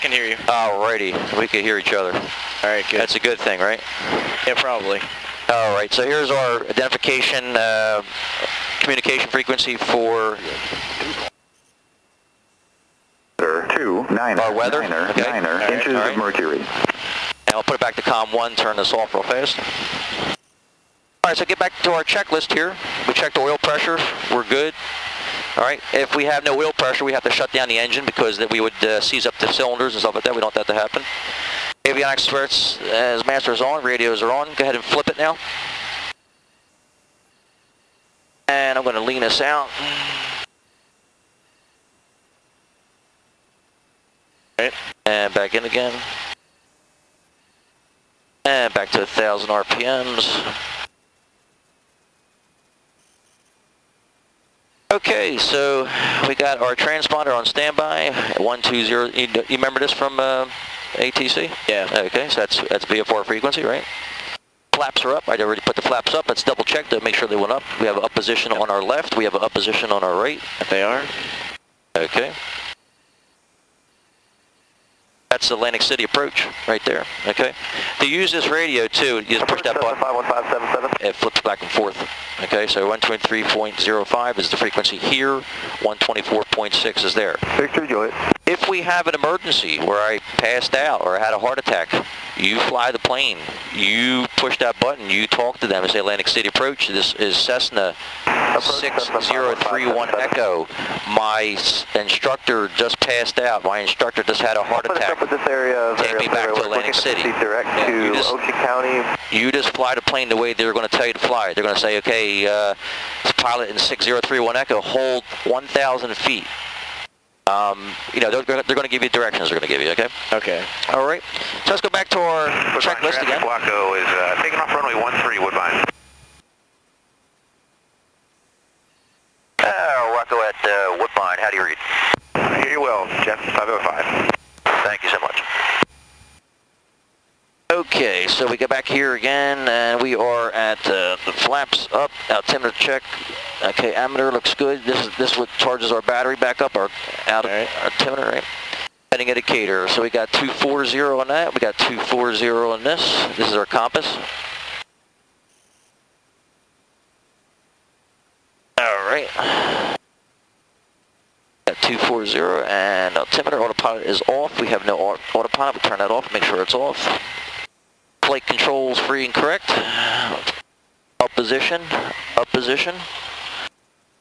can hear you. Alrighty, we can hear each other. Alright, good. That's a good thing, right? Yeah, probably. Alright, so here's our identification communication frequency for our weather. Okay. Inches of mercury. And I'll put it back to COM 1, turn this off real fast. Alright, so get back to our checklist here. We checked the oil pressure, we're good. Alright, if we have no oil pressure, we have to shut down the engine because that we would seize up the cylinders and stuff like that. We don't want that to happen. Avionics experts, as master is on, radios are on. Go ahead and flip it now. And I'm going to lean this out. Alright, and back in again. And back to 1,000 RPMs. Okay, so we got our transponder on standby, 120. You remember this from ATC? Yeah. Okay, so that's VFR frequency, right? Flaps are up. I already put the flaps up. Let's double check to make sure they went up. We have an up position on our left. We have an up position on our right. They are. Okay. That's the Atlantic City approach right there. Okay. To use this radio too, you just push that button. 51577. It flips back and forth. Okay, so 123.05 is the frequency here. 124.6 is there. Victor Juliet. If we have an emergency where I passed out or I had a heart attack, you fly the plane. You push that button. You talk to them and say Atlantic City approach. This is Cessna 6031 Echo. My instructor just passed out. My instructor just had a heart attack. This area, take me back to Atlantic City. Direct to Ocean County. You just fly the plane the way they're going to tell you to fly it. They're going to say, okay, pilot in 6031 Echo, hold 1,000 feet. You know, they're going to give you directions. They're going to give you, okay? Okay. All right. So let's go back to our checklist again. Waco is taking off runway 13, Woodbine. Waco at Woodbine. How do you read? I hear you well, Jeff. 505. Thank you so much. Okay, so we get back here again, and we are at the flaps up, altimeter check. Okay, ammeter looks good. This what charges our battery back up, our altimeter, right? Heading indicator. So we got 240 on that. We got 240 on this. This is our compass. All right. Got 240 and altimeter. Autopilot is off. We have no autopilot. We turn that off. Make sure it's off. Flight controls free and correct. Up position. Up position.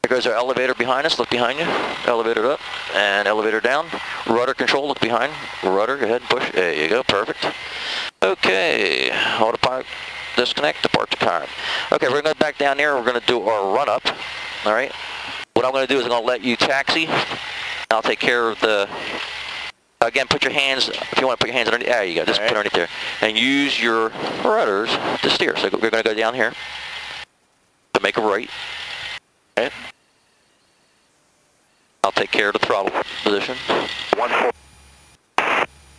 There goes our elevator behind us. Look behind you. Elevator up and elevator down. Rudder control. Look behind. Rudder. Go ahead and push. There you go. Perfect. Okay. Autopilot disconnect. Departure time. Okay, we're going to go back down there. We're going to do our run up. All right. What I'm going to do is I'm going to let you taxi. I'll take care of the. Again, put your hands, if you want to put your hands underneath, there you go, just put it underneath there. And use your rudders to steer. So we're going to go down here to make a right. Okay. I'll take care of the throttle position.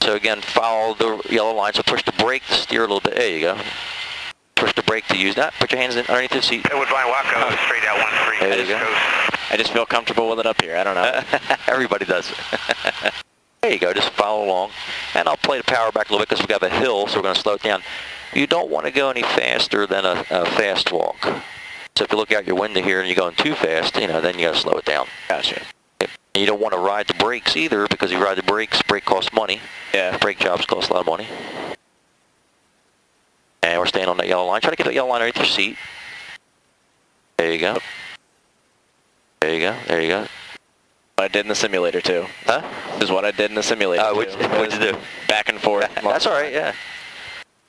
So again, follow the yellow line. So push the brake to steer a little bit. There you go. Push the brake to use that. Put your hands underneath the seat. Woodbine Waco, straight out 13. There you go. I just feel comfortable with it up here. I don't know. Everybody does. There you go, just follow along. And I'll play the power back a little bit because we have a hill, so we're going to slow it down. You don't want to go any faster than a fast walk. So if you look out your window here and you're going too fast, you know, then you got to slow it down. Gotcha. And you don't want to ride the brakes either because you ride the brakes, brake costs money. Yeah. Brake jobs cost a lot of money. And we're staying on that yellow line. Try to get that yellow line underneath your seat. There you go. There you go. There you go. I did in the simulator too. Huh? This is what I did in the simulator. What'd you do? Back and forth. That's all right. Yeah.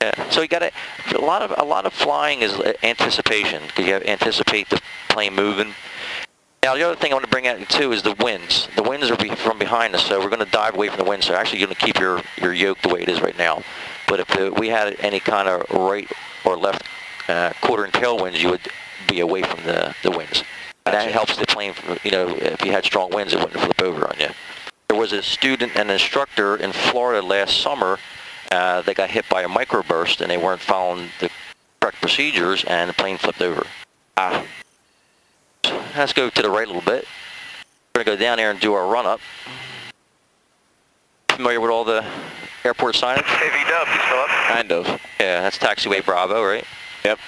Yeah. So you got a lot of flying is anticipation because you have to anticipate the plane moving. Now the other thing I want to bring out too is the winds. The winds are from behind us, so we're going to dive away from the wind. So actually, you're going to keep your yoke the way it is right now. But if we had any kind of right or left quarter and tailwinds, you would be away from the winds. That helps the plane, you know, if you had strong winds, it wouldn't flip over on you. There was a student and instructor in Florida last summer. They got hit by a microburst, and they weren't following the correct procedures, and the plane flipped over. Let's go to the right a little bit. We're going to go down there and do our run-up. familiar with all the airport signage? AV Dub, you still up? Kind of. Yeah, that's taxiway Bravo, right? Yep.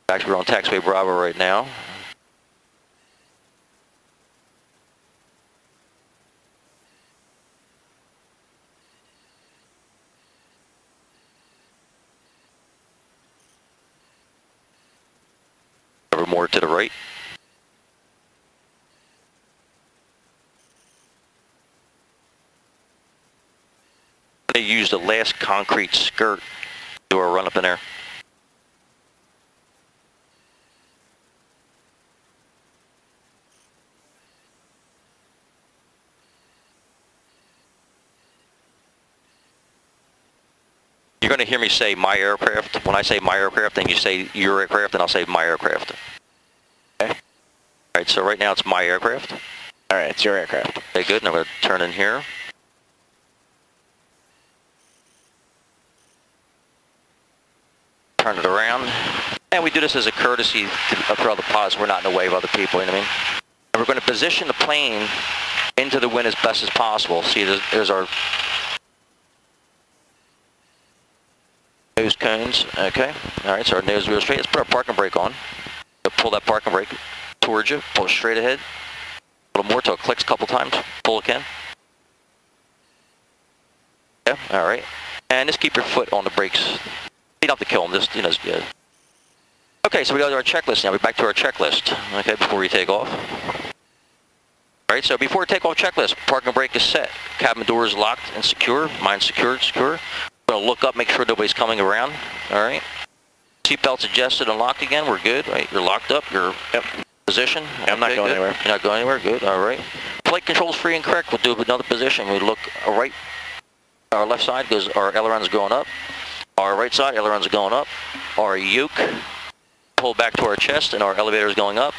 Actually, we're on taxiway Bravo right now. Cover more to the right. They use the last concrete skirt to do our run up in there. You're going to hear me say my aircraft. When I say my aircraft, then you say your aircraft, and I'll say my aircraft. Okay. All right, so right now it's my aircraft. All right, it's your aircraft. Okay, good. Now I'm going to turn in here. Turn it around. And we do this as a courtesy for other pilots. We're not in the way of other people, you know what I mean? And we're going to position the plane into the wind as best as possible. See, there's our nose cones. Okay. All right, so our nose wheel straight. Let's put our parking brake on. So pull that parking brake towards you. Pull it straight ahead. A little more till it clicks a couple times. Pull again. Yeah, all right. And just keep your foot on the brakes. You don't have to kill them, just, you know, yeah. Okay, so we go to our checklist now. We're back to our checklist, okay, before we take off. All right, so before takeoff checklist, parking brake is set. Cabin door is locked and secure. Mine's secured, secure. We're going to look up, make sure nobody's coming around, all right? Seatbelt's adjusted and locked again. We're good, right? You're locked up. You're position. Yeah, I'm not going anywhere. You're not going anywhere. Good, all right. Flight control's free and correct. We'll do another position. We look right. Our left side goes, our aileron's going up. Our right side, ailerons are going up. Our yoke, pull back to our chest, and our elevator is going up,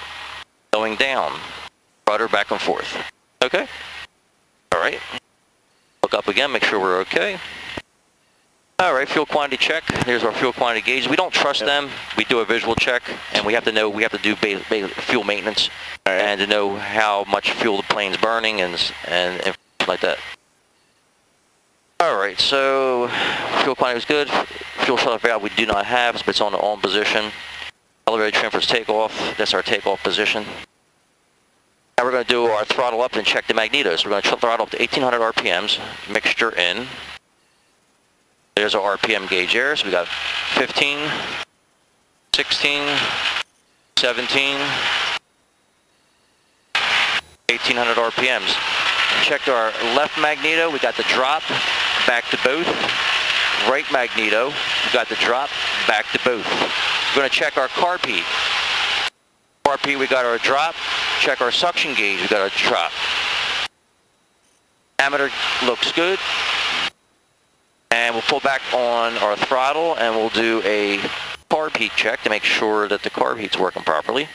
going down. Rudder back and forth. Okay? All right. Look up again, make sure we're okay. All right, fuel quantity check. Here's our fuel quantity gauge. We don't trust them. We do a visual check, and we have to know, we have to do fuel maintenance, and to know how much fuel the plane's burning and like that. All right, so fuel quantity is good. Fuel shut-off valve we do not have, but it's on the on position. Elevator trim for takeoff. That's our takeoff position. Now we're going to do our throttle up and check the magnetos. We're going to throttle up to 1800 RPMs, mixture in. There's our RPM gauge there. So we got 15, 16, 17, 1800 RPMs. Checked our left magneto. We got the drop. Back to both. Right magneto, we got the drop, back to both. We're going to check our carb heat. Carb heat, we got our drop. Check our suction gauge, we got our drop. Diameter looks good. And we'll pull back on our throttle and we'll do a carb heat check to make sure that the carb heat's working properly.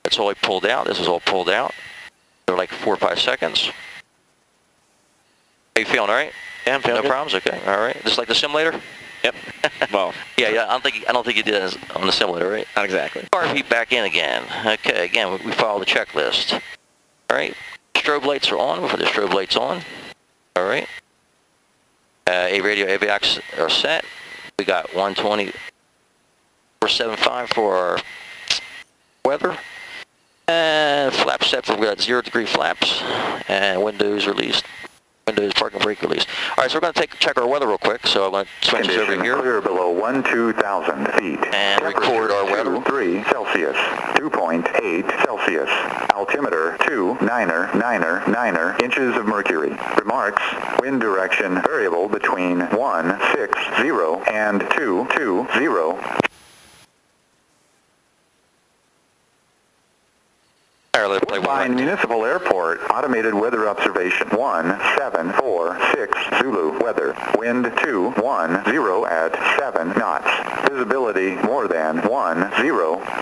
That's all I pulled out. This is all pulled out. They're like 4 or 5 seconds. How you feeling, all right? Yeah, I'm feeling no good. problems. Okay, all right. Just like the simulator. Yep. Well. Yeah. I don't think you did it on the simulator, right? Not exactly. Carb heat back in again. Okay. Again, we follow the checklist. All right. Strobe lights are on. We'll put the strobe lights on. All right. A radio avionics are set. We got 120.475 for our weather. And flaps set for, we got 0 degree flaps and windows released. Windows parking brake release. All right, so we're going to check our weather real quick. So I'm going to switch this over here. Clear below 12,000 feet. And record our weather. 3 Celsius, 2.8 Celsius. Altimeter 2,999 inches of mercury. Remarks, wind direction variable between 160 and 220. Woodbine Municipal Airport, automated weather observation 1746 Zulu weather, wind 210 at 7 knots, visibility more than 10,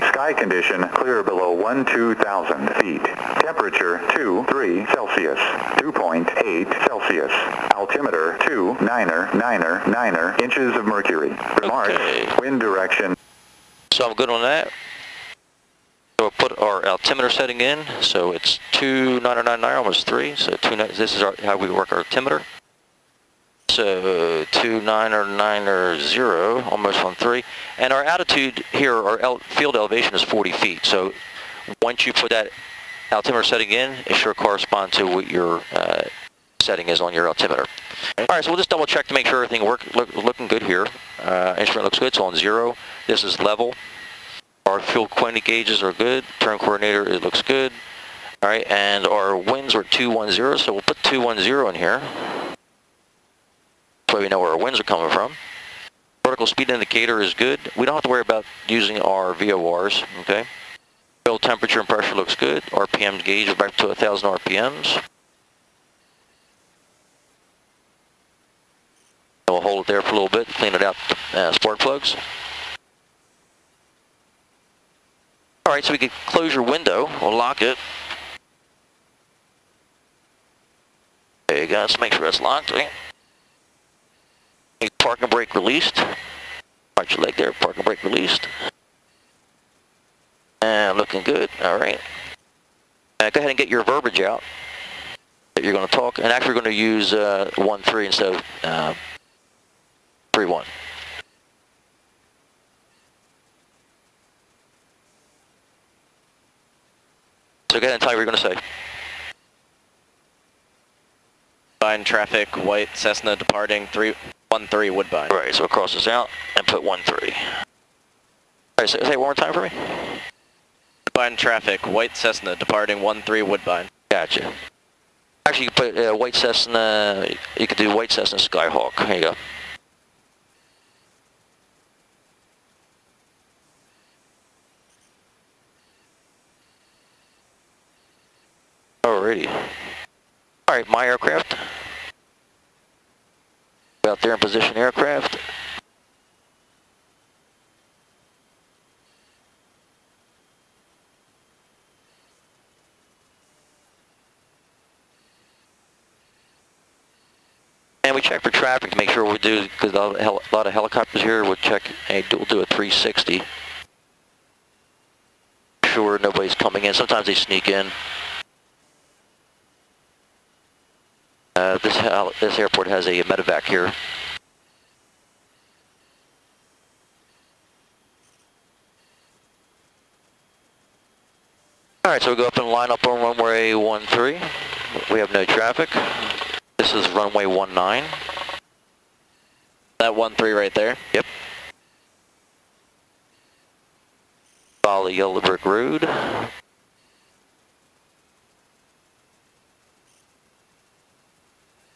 sky condition clear below 12,000 feet, temperature 23 Celsius, 2.8 Celsius, altimeter 2,999 inches of mercury. Remarks, wind direction. So I'm good on that. So we'll put our altimeter setting in, so it's 2,999, almost 3. So this is how we work our altimeter. so 29090, almost on 3. And our altitude here, our field elevation is 40 feet. So once you put that altimeter setting in, it should correspond to what your setting is on your altimeter. All right, so we'll just double check to make sure everything looking good here. Instrument looks good, it's on 0. This is level. Our fuel quantity gauges are good. Turn coordinator, it looks good. All right, and our winds are 210, so we'll put 210 in here. So we know where our winds are coming from. Vertical speed indicator is good. We don't have to worry about using our VORs, okay? Fuel temperature and pressure looks good. RPM gauge are back to 1,000 RPMs. We'll hold it there for a little bit, clean it out the spark plugs. All right, so we can close your window. We'll lock it. There you go. Let's make sure that's locked. Right? Park and brake released. Arch your leg there. Park and brake released. And looking good. All right. Go ahead and get your verbiage out that you're going to talk. And actually, we're going to use 1-3 instead of 3-1. So go ahead and tell me what you're going to say. Woodbine traffic, white Cessna departing 13 Woodbine. All right, so we'll cross this out and put 13. All right, so say it one more time for me. Woodbine traffic, white Cessna departing 13 Woodbine. Gotcha. Actually, you can put white Cessna, you could do white Cessna Skyhawk. There you go. Alrighty. Alright, my aircraft. Out there in position aircraft. And we check for traffic to make sure we do, because a lot of helicopters here, we'll check, we'll do a 360. Sure nobody's coming in. Sometimes they sneak in. This airport has a medevac here. Alright, so we go up and line up on runway 13. We have no traffic. This is runway 19. That 13 right there? Yep. Follow the yellow brick road.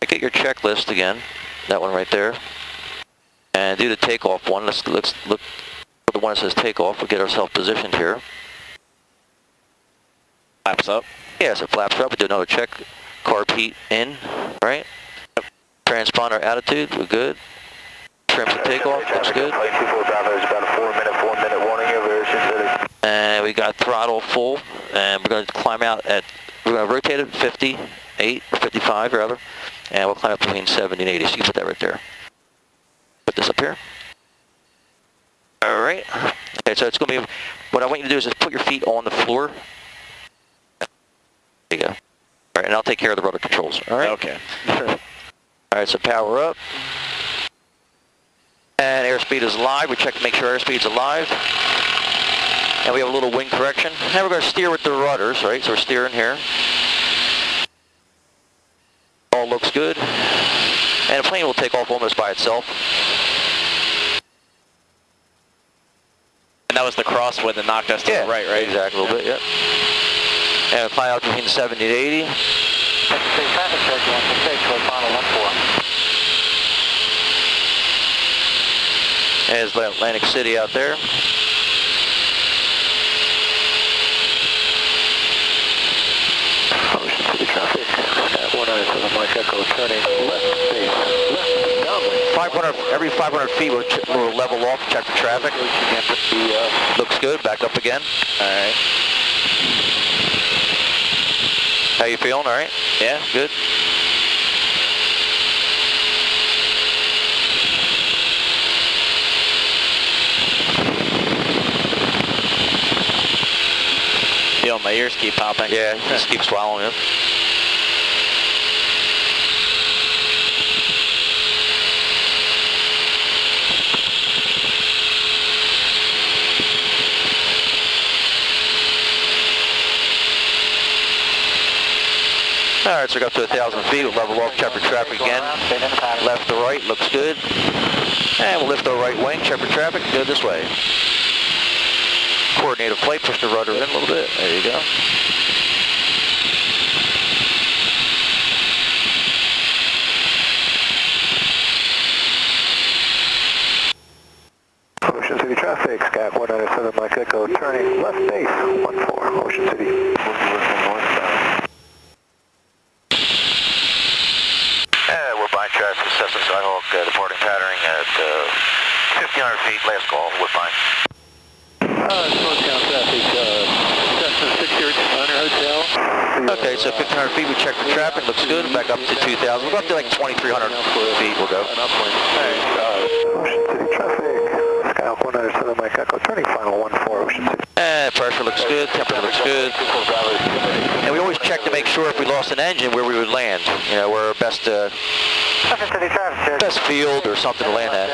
Get your checklist again, that one right there, and do the takeoff one. Let's look for the one that says takeoff. We'll get ourselves positioned here. Flaps up. Yeah, so flaps up. We do another check. Carb heat in, right? Yep. Transponder attitude, we're good. Trim for takeoff, looks good. And we got throttle full, and we're going to climb out at, we're going to rotate it 58 or 55 rather. And we'll climb up between 70 and 80, so you can put that right there. Put this up here. All right. Okay, so it's going to be, what I want you to do is just put your feet on the floor. There you go. All right, and I'll take care of the rudder controls. All right? Okay. All right, so power up. And airspeed is alive. We check to make sure airspeed's alive. And we have a little wing correction. Now we're going to steer with the rudders, right? So we're steering here. All looks good, and the plane will take off almost by itself. And that was the crosswind that knocked us to the right? Exactly, a little bit, yeah. And fly out between 70 to 80. Traffic check, 168, for final 14. There's Atlantic City out there. Ocean City traffic. 197 Mike Echo turning left base, left downwind. 500, every 500 feet we'll level off, check the traffic. Looks good, back up again. Alright. How you feeling, alright? Yeah. Good. Yo, my ears keep popping. Yeah, just keep swallowing it. Alright, so we're up to 1,000 feet. We'll level off, check for traffic again. Left to right, looks good. And we'll lift our right wing, check for traffic, and go this way. Coordinate a flight, push the rudder in a little bit. There you go. Ocean City traffic, Skyhawk 197 Mike Echo, turning left base, 14, Ocean City. Woodbine traffic, Cessna Skyhawk, departing patterning at 1,500 feet, last call, Woodbine. Northbound traffic, Cessna 6 Honor Hotel. Okay, so 1,500 feet, we check for traffic, looks good, back up to 2,000. We'll go up to like 2,300 feet, we'll go. Ocean City traffic, Skyhawk 197 Mike Echo, turning final 14, Ocean City. Pressure looks good, temperature looks good. And we always check to make sure if we lost an engine where we would land. You know, where our best best field or something to land at.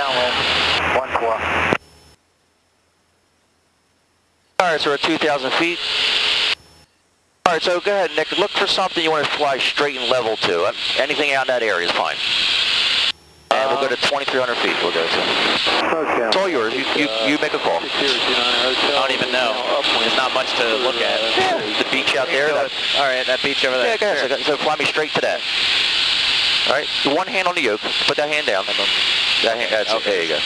Alright, so we're at 2,000 feet. Alright, so go ahead, Nick. Look for something you want to fly straight and level to. Anything out in that area is fine. And we'll go to 2,300 feet. We'll go to. It's all yours. You make a call. I don't even know. There's not much to look at. Yeah, the beach out there. Alright, that beach over there. Yeah, go ahead. So fly me straight to that. Alright, one hand on the yoke. Put that hand down. That hand, that's okay. There you go.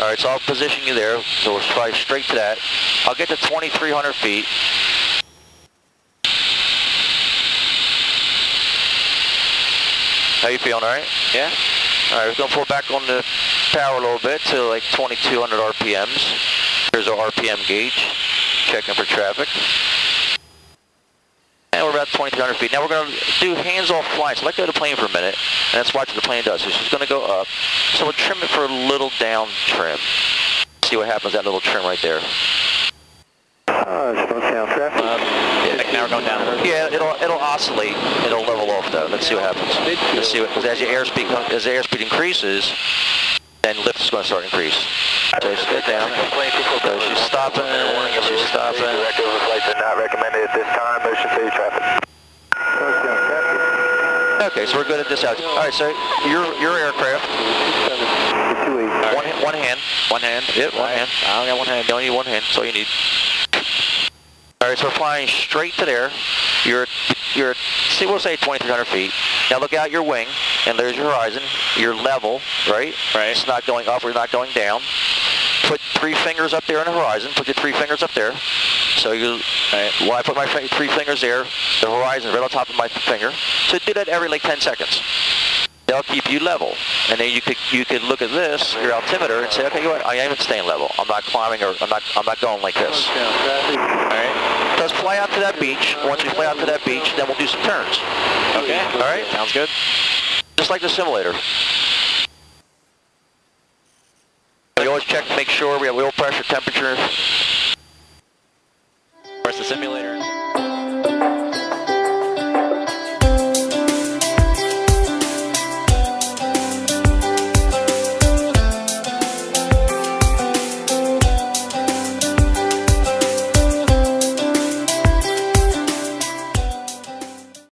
Alright, so I'll position you there. So we'll fly straight to that. I'll get to 2,300 feet. How you feeling, alright? Yeah? Alright, we're going to pull back on the power a little bit to like 2,200 RPMs. Here's our RPM gauge. Checking for traffic. And we're about 2,300 feet. Now we're going to do hands-off flying. So let go of the plane for a minute, and let's watch what the plane does. So she's going to go up. So we'll trim it for a little down trim. See what happens, that little trim right there. Northbound traffic. Now we're going down. Yeah, it'll oscillate. It'll level off though. Let's see what happens. Let's see what, because as the airspeed increases, then lift is going to start to increase. So she's good down. So she's stopping. She's stopping. Directive of flights are not recommended at this time. Ocean City traffic. Okay, so we're good at this out. All right, so your aircraft. One hand. Yep, one hand. I only got one hand. You only need one hand. That's all you need. All right, so we're flying straight to there. See, we'll say 2,300 feet. Now look out your wing, and there's your horizon. You're level, right? Right. It's not going up, we're not going down. Put 3 fingers up there on the horizon. Put your 3 fingers up there. So well, I put my 3 fingers there. The horizon is right on top of my finger. So do that every like 10 seconds. They'll keep you level, and then you could look at this, your altimeter, and say, okay, you know what? I am staying level. I'm not climbing, or I'm not going like this. All right. Let's fly out to that beach. Once we fly out to that beach, then we'll do some turns. Okay. All right. Sounds good. Just like the simulator. We always check to make sure we have wheel pressure, temperature. Of course, the simulator.